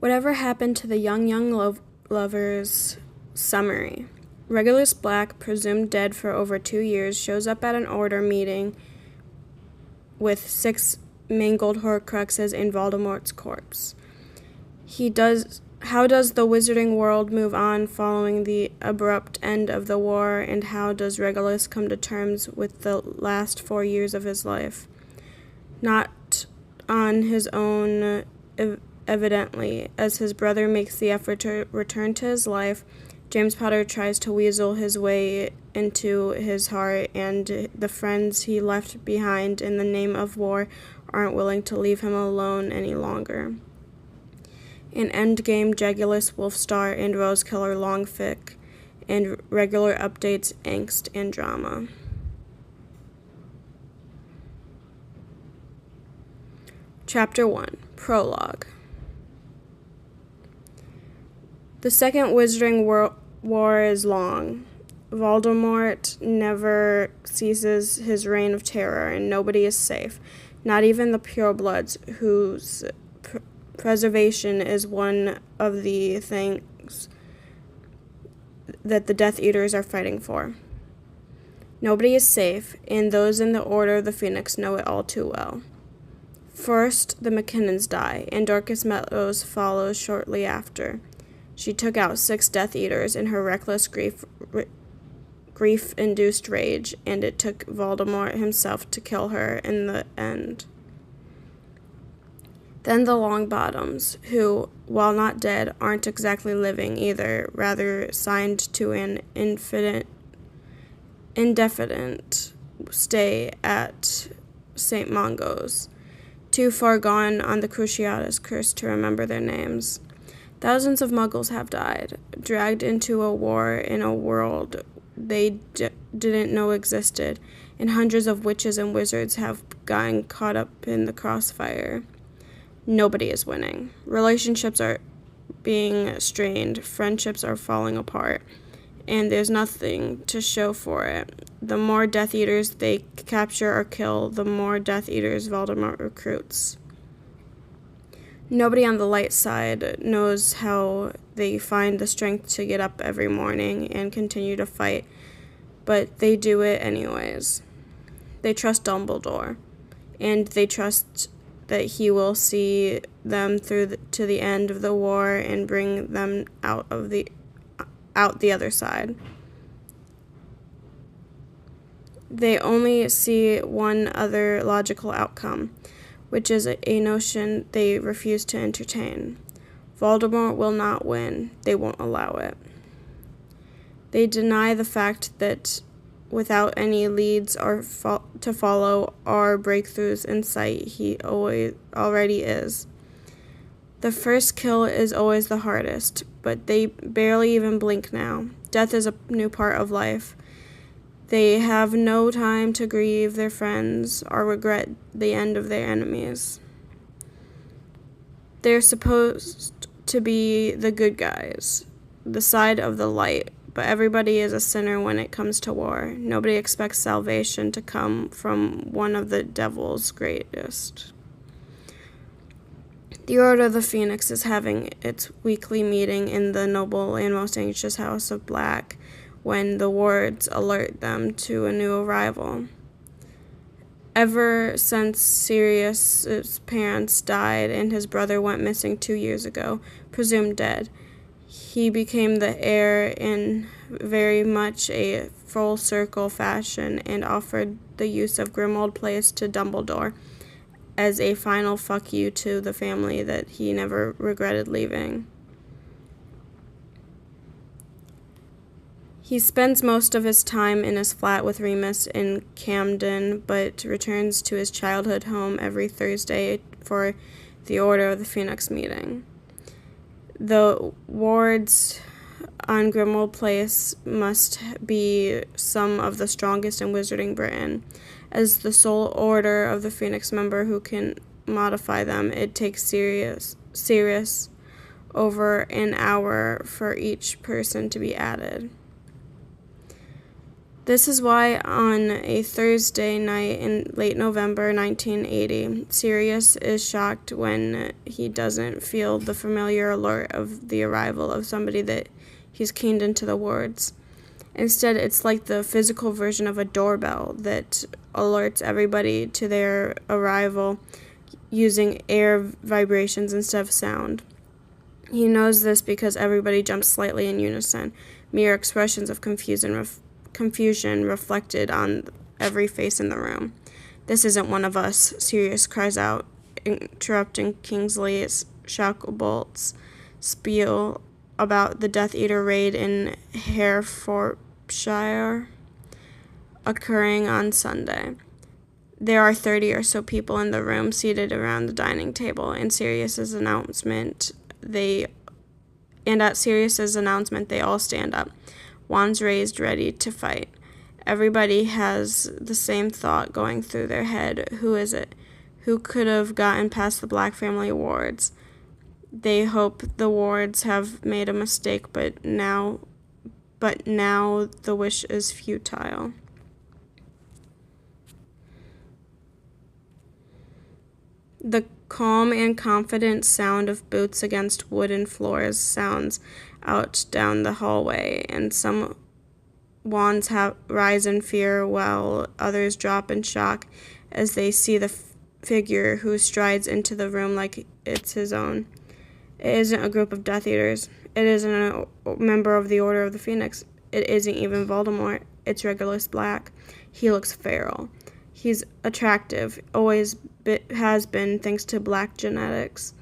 Whatever happened to the young lovers? Summary. Regulus Black, presumed dead for over 2 years, shows up at an order meeting with 6 mangled Horcruxes and Voldemort's corpse. How does the wizarding world move on following the abrupt end of the war, and how does Regulus come to terms with the last 4 years of his life? Not on his own, evidently. As his brother makes the effort to return to his life, James Potter tries to weasel his way into his heart, and the friends he left behind in the name of war aren't willing to leave him alone any longer. In Endgame, Jegulus, Wolfstar, and Rosekiller Longfic, and regular updates, angst, and drama. Chapter 1. Prologue. The Second Wizarding War is long. Voldemort never ceases his reign of terror, and nobody is safe, not even the purebloods, whose preservation is one of the things that the Death Eaters are fighting for. Nobody is safe, and those in the Order of the Phoenix know it all too well. First, the McKinnons die, and Dorcas Meadows follows shortly after. She took out 6 Death Eaters in her reckless grief-induced rage, and it took Voldemort himself to kill her in the end. Then the Longbottoms, who, while not dead, aren't exactly living either, rather signed to an indefinite stay at St. Mungo's, too far gone on the Cruciatus curse to remember their names. Thousands of Muggles have died, dragged into a war in a world they didn't know existed, and hundreds of witches and wizards have gotten caught up in the crossfire. Nobody is winning. Relationships are being strained, friendships are falling apart, and there's nothing to show for it. The more Death Eaters they capture or kill, the more Death Eaters Voldemort recruits. Nobody on the light side knows how they find the strength to get up every morning and continue to fight, but they do it anyways. They trust Dumbledore, and they trust that he will see them through to the end of the war and bring them out the other side. They only see one other logical outcome, which is a notion they refuse to entertain. Voldemort will not win. They won't allow it. They deny the fact that without any leads or to follow or breakthroughs in sight, he already is. The first kill is always the hardest, but they barely even blink now. Death is a new part of life. They have no time to grieve their friends or regret the end of their enemies. They're supposed to be the good guys, the side of the light, but everybody is a sinner when it comes to war. Nobody expects salvation to come from one of the devil's greatest. The Order of the Phoenix is having its weekly meeting in the noble and most anxious House of Black when the wards alert them to a new arrival. Ever since Sirius's parents died and his brother went missing 2 years ago, presumed dead, he became the heir in very much a full-circle fashion and offered the use of Grimmauld Place to Dumbledore as a final fuck you to the family that he never regretted leaving. He spends most of his time in his flat with Remus in Camden, but returns to his childhood home every Thursday for the Order of the Phoenix meeting. The wards on Grimmauld Place must be some of the strongest in Wizarding Britain. As the sole Order of the Phoenix member who can modify them, it takes Sirius over an hour for each person to be added. This is why on a Thursday night in late November 1980, Sirius is shocked when he doesn't feel the familiar alert of the arrival of somebody that he's keyed into the wards. Instead, it's like the physical version of a doorbell that alerts everybody to their arrival using air vibrations instead of sound. He knows this because everybody jumps slightly in unison, mere expressions of confusion reflected on every face in the room. "This isn't one of us," Sirius cries out, interrupting Kingsley's Shacklebolt's spiel about the Death Eater raid in Herefordshire occurring on Sunday. There are 30 or so people in the room seated around the dining table, and at Sirius's announcement, they all stand up, wands raised, ready to fight. Everybody has the same thought going through their head. Who is it? Who could have gotten past the Black family wards? They hope the wards have made a mistake, but now the wish is futile. The calm and confident sound of boots against wooden floors sounds out down the hallway, and some wands rise in fear while others drop in shock as they see the figure who strides into the room like it's his own. It isn't a group of Death Eaters. It isn't a member of the Order of the Phoenix. It isn't even Voldemort. It's Regulus Black. He looks feral. He's attractive, always has been thanks to Black genetics.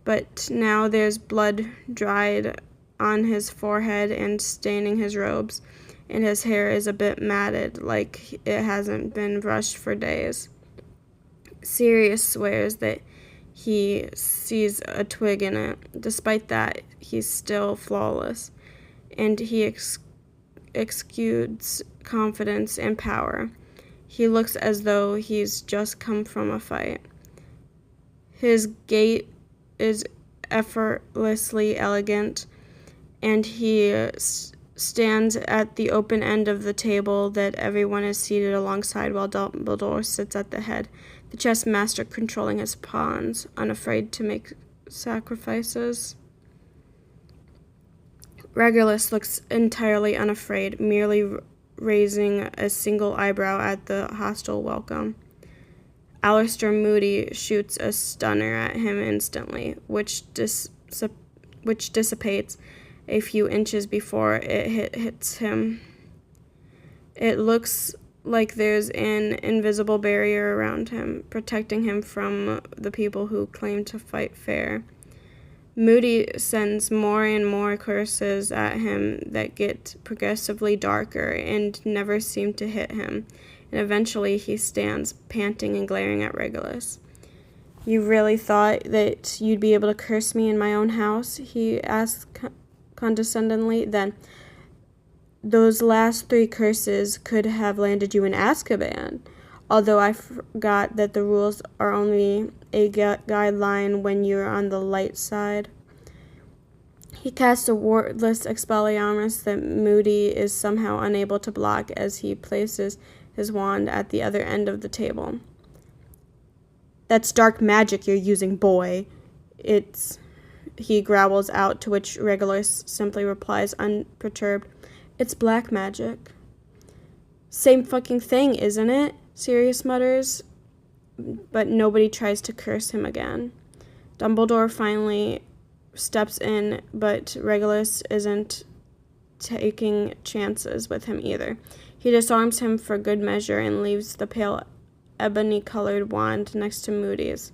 But now there's blood dried on his forehead and staining his robes, and his hair is a bit matted, like it hasn't been brushed for days. Sirius swears that he sees a twig in it. Despite that, he's still flawless, and he exudes confidence and power. He looks as though he's just come from a fight. His gait is effortlessly elegant, and he stands at the open end of the table that everyone is seated alongside while Dumbledore sits at the head, the chess master controlling his pawns, unafraid to make sacrifices. Regulus looks entirely unafraid, merely raising a single eyebrow at the hostile welcome. Aleister Moody shoots a stunner at him instantly, which dissipates a few inches before it hits him. It looks like there's an invisible barrier around him, protecting him from the people who claim to fight fair. Moody sends more and more curses at him that get progressively darker and never seem to hit him, and eventually he stands, panting and glaring at Regulus. "You really thought that you'd be able to curse me in my own house?" he asked condescendingly. "Then those last 3 curses could have landed you in Azkaban, although I forgot that the rules are only a guideline when you're on the light side." He casts a wordless Expelliarmus that Moody is somehow unable to block as he places his wand at the other end of the table. "That's dark magic you're using, boy." He growls out, to which Regulus simply replies unperturbed, "It's black magic." "Same fucking thing, isn't it?" Sirius mutters, but nobody tries to curse him again. Dumbledore finally steps in, but Regulus isn't taking chances with him either. He disarms him for good measure and leaves the pale ebony-colored wand next to Moody's.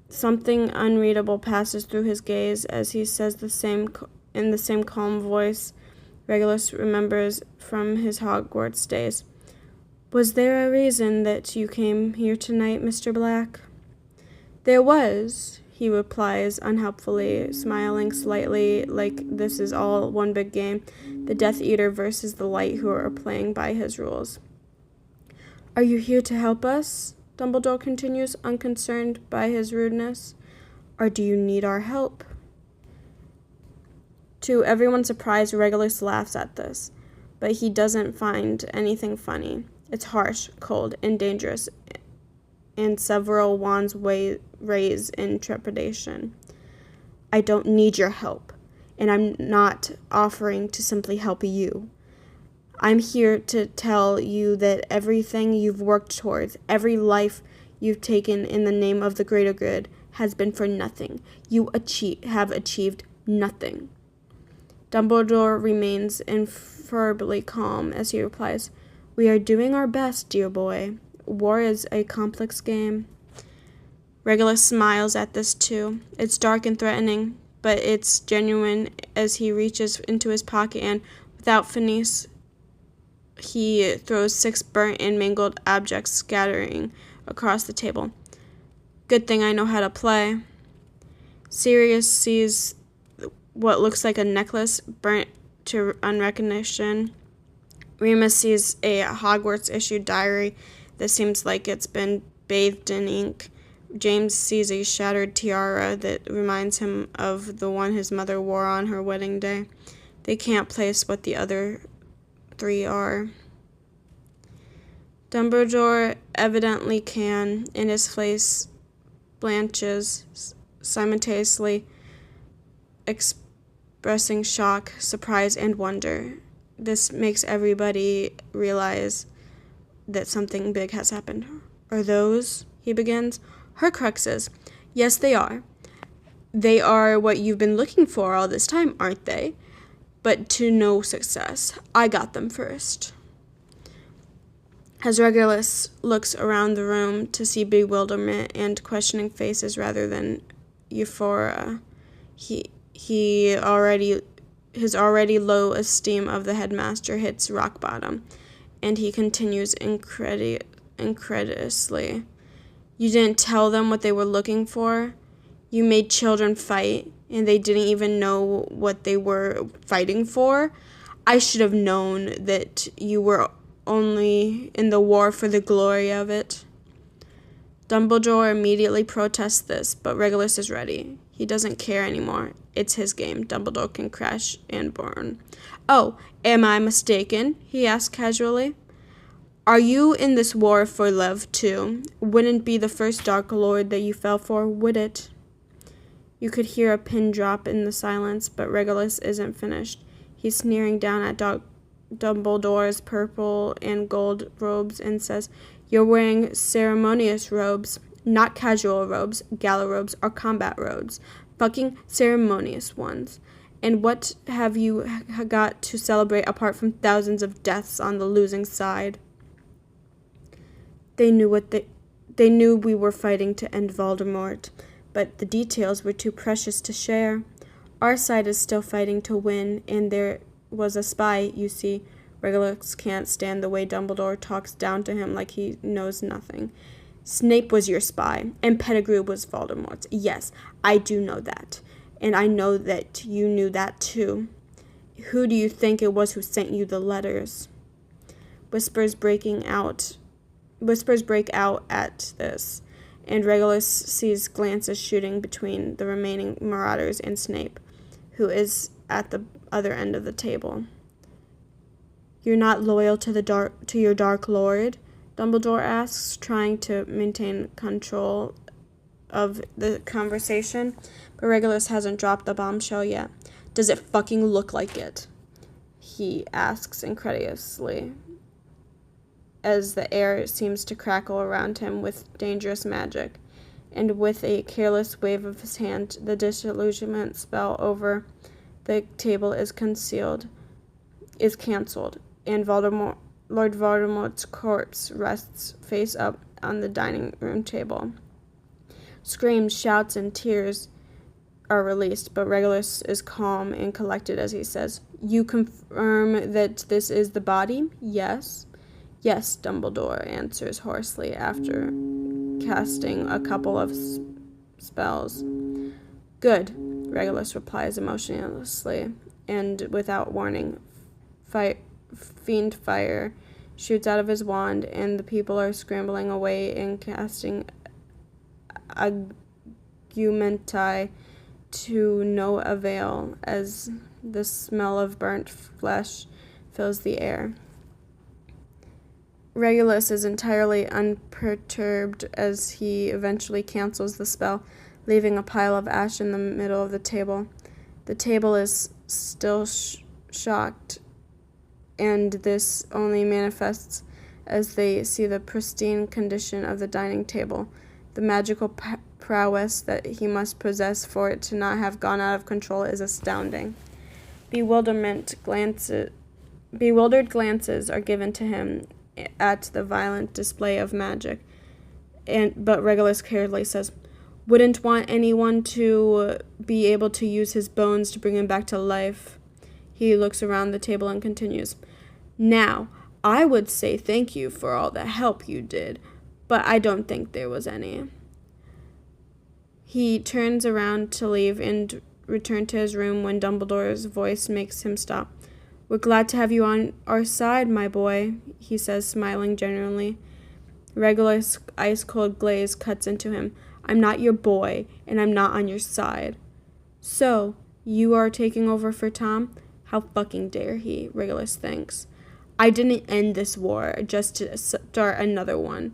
Something unreadable passes through his gaze as he says in the same calm voice Regulus remembers from his Hogwarts days. "Was there a reason that you came here tonight, Mr. Black?" "There was," he replies unhelpfully, smiling slightly like this is all one big game, the Death Eater versus the Light who are playing by his rules. "Are you here to help us?" Dumbledore continues, unconcerned by his rudeness. "Or do you need our help?" To everyone's surprise, Regulus laughs at this, but he doesn't find anything funny. It's harsh, cold, and dangerous, and several wands raise in trepidation. I don't need your help, and I'm not offering to simply help you. I'm here to tell you that everything you've worked towards, every life you've taken in the name of the greater good, has been for nothing. You have achieved nothing. Dumbledore remains infallibly calm as he replies, We are doing our best, dear boy. War is a complex game. Regulus smiles at this too. It's dark and threatening, but it's genuine as he reaches into his pocket and, without finesse, he throws 6 burnt and mangled objects scattering across the table. Good thing I know how to play. Sirius sees what looks like a necklace burnt to unrecognition. Remus sees a Hogwarts-issued diary that seems like it's been bathed in ink. James sees a shattered tiara that reminds him of the one his mother wore on her wedding day. They can't place what the other 3 are. Dumbledore evidently can, and his face blanches, simultaneously expressing shock, surprise, and wonder. This makes everybody realize that something big has happened. Are those, he begins, Horcruxes? Yes, they are. They are what you've been looking for all this time, aren't they? But to no success. I got them first. As Regulus looks around the room to see bewilderment and questioning faces rather than euphoria, his already low esteem of the headmaster hits rock bottom, and he continues incredulously. You didn't tell them what they were looking for? You made children fight, and they didn't even know what they were fighting for? I should have known that you were only in the war for the glory of it. Dumbledore immediately protests this, but Regulus is ready. He doesn't care anymore. It's his game. Dumbledore can crash and burn. Oh, am I mistaken? He asked casually. Are you in this war for love, too? Wouldn't be the first Dark Lord that you fell for, would it? You could hear a pin drop in the silence, but Regulus isn't finished. He's sneering down at Dumbledore's purple and gold robes and says, You're wearing ceremonious robes, not casual robes, gala robes, or combat robes. Fucking ceremonious ones. And what have you got to celebrate apart from thousands of deaths on the losing side? They knew we were fighting to end Voldemort, but the details were too precious to share. Our side is still fighting to win, and there was a spy, you see. Regulus can't stand the way Dumbledore talks down to him like he knows nothing. Snape was your spy, and Pettigrew was Voldemort's. Yes, I do know that, and I know that you knew that too. Who do you think it was who sent you the letters? Whispers break out at this, and Regulus sees glances shooting between the remaining marauders and Snape, who is at the other end of the table. You're not loyal to your Dark Lord? Dumbledore asks, trying to maintain control of the conversation, but Regulus hasn't dropped the bombshell yet. Does it fucking look like it? He asks incredulously, as the air seems to crackle around him with dangerous magic, and with a careless wave of his hand, the disillusionment spell over the table is cancelled, and Lord Voldemort's corpse rests face up on the dining room table. Screams, shouts, and tears are released, but Regulus is calm and collected as he says, You confirm that this is the body? Yes. Yes, Dumbledore answers hoarsely after casting a couple of spells. Good, Regulus replies emotionlessly, and without warning, fiend fire shoots out of his wand, and the people are scrambling away and casting augmenti to no avail as the smell of burnt flesh fills the air. Regulus is entirely unperturbed as he eventually cancels the spell, leaving a pile of ash in the middle of the table. The table is still shocked, and this only manifests as they see the pristine condition of the dining table. The magical prowess that he must possess for it to not have gone out of control is astounding. Bewildered glances are given to him at the violent display of magic, but Regulus carelessly says, "Wouldn't want anyone to be able to use his bones to bring him back to life." He looks around the table and continues, "Now, I would say thank you for all the help you did, but I don't think there was any." He turns around to leave and return to his room when Dumbledore's voice makes him stop. "We're glad to have you on our side, my boy," he says, smiling genuinely. Regulus' ice-cold glaze cuts into him. "I'm not your boy, and I'm not on your side." "So, you are taking over for Tom? How fucking dare he," Regulus thinks. "I didn't end this war just to start another one.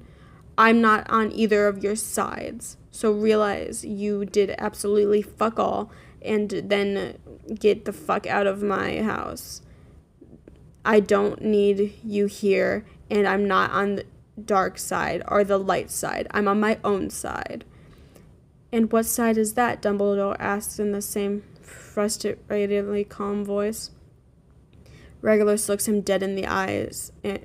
I'm not on either of your sides. So realize you did absolutely fuck all, and then get the fuck out of my house. I don't need you here, and I'm not on the dark side or the light side. I'm on my own side." "And what side is that?" Dumbledore asks in the same frustratedly calm voice. Regulus looks him dead in the eyes and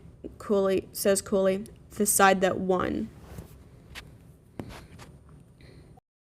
says coolly, "The side that won."